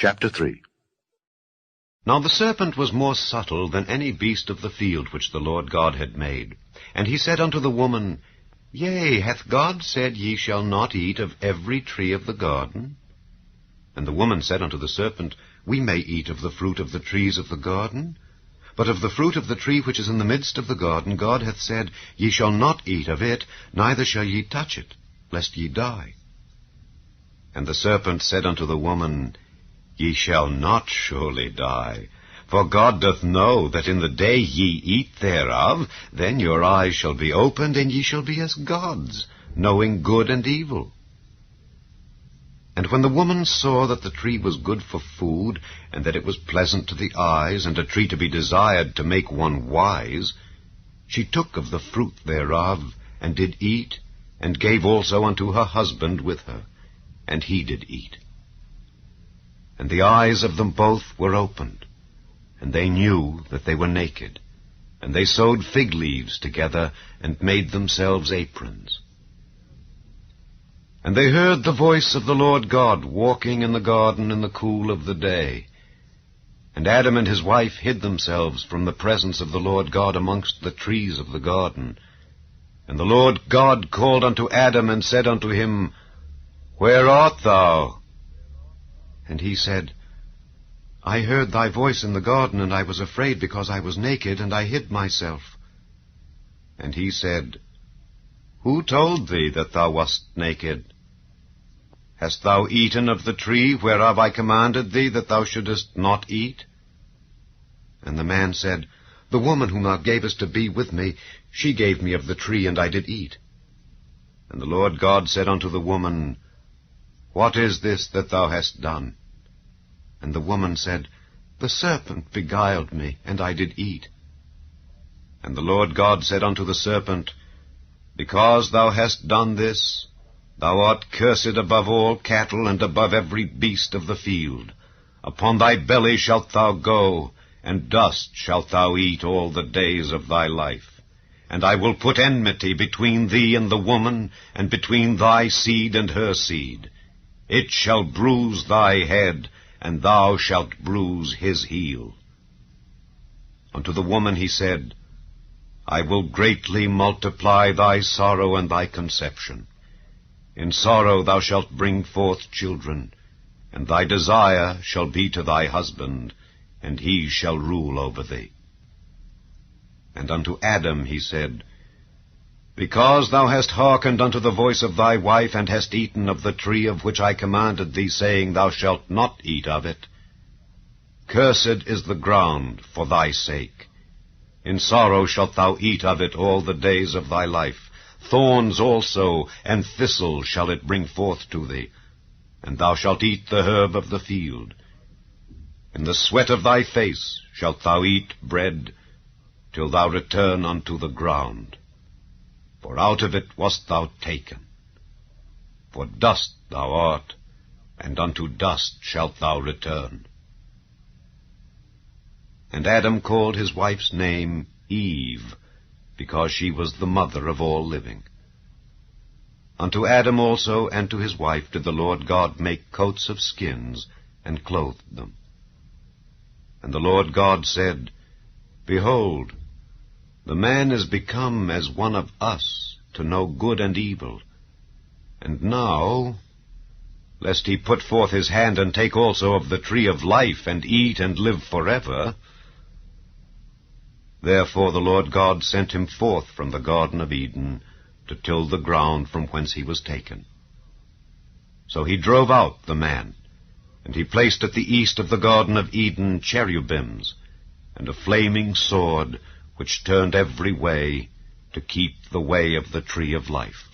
Chapter 3. Now the serpent was more subtle than any beast of the field which the Lord God had made. And he said unto the woman, Yea, hath God said, Ye shall not eat of every tree of the garden? And the woman said unto the serpent, We may eat of the fruit of the trees of the garden. But of the fruit of the tree which is in the midst of the garden, God hath said, Ye shall not eat of it, neither shall ye touch it, lest ye die. And the serpent said unto the woman, Ye shall not surely die. For God doth know that in the day ye eat thereof, then your eyes shall be opened, and ye shall be as gods, knowing good and evil. And when the woman saw that the tree was good for food, and that it was pleasant to the eyes, and a tree to be desired to make one wise, she took of the fruit thereof, and did eat, and gave also unto her husband with her, and he did eat. And the eyes of them both were opened, and they knew that they were naked. And they sewed fig leaves together, and made themselves aprons. And they heard the voice of the Lord God walking in the garden in the cool of the day. And Adam and his wife hid themselves from the presence of the Lord God amongst the trees of the garden. And the Lord God called unto Adam, and said unto him, Where art thou? And he said, I heard thy voice in the garden, and I was afraid, because I was naked, and I hid myself. And he said, Who told thee that thou wast naked? Hast thou eaten of the tree whereof I commanded thee that thou shouldest not eat? And the man said, The woman whom thou gavest to be with me, she gave me of the tree, and I did eat. And the Lord God said unto the woman, What is this that thou hast done? And the woman said, The serpent beguiled me, and I did eat. And the Lord God said unto the serpent, Because thou hast done this, thou art cursed above all cattle, and above every beast of the field. Upon thy belly shalt thou go, and dust shalt thou eat all the days of thy life. And I will put enmity between thee and the woman, and between thy seed and her seed. It shall bruise thy head, and thou shalt bruise his heel. Unto the woman he said, I will greatly multiply thy sorrow and thy conception. In sorrow thou shalt bring forth children, and thy desire shall be to thy husband, and he shall rule over thee. And unto Adam he said, Because thou hast hearkened unto the voice of thy wife, and hast eaten of the tree of which I commanded thee, saying, Thou shalt not eat of it, cursed is the ground for thy sake. In sorrow shalt thou eat of it all the days of thy life. Thorns also and thistles shall it bring forth to thee, and thou shalt eat the herb of the field. In the sweat of thy face shalt thou eat bread, till thou return unto the ground. For out of it wast thou taken. For dust thou art, and unto dust shalt thou return. And Adam called his wife's name Eve, because she was the mother of all living. Unto Adam also and to his wife did the Lord God make coats of skins, and clothed them. And the Lord God said, Behold, the man is become as one of us, to know good and evil. And now, lest he put forth his hand, and take also of the tree of life, and eat, and live forever. Therefore the Lord God sent him forth from the Garden of Eden, to till the ground from whence he was taken. So he drove out the man, and he placed at the east of the Garden of Eden cherubims, and a flaming sword, which turned every way, to keep the way of the tree of life.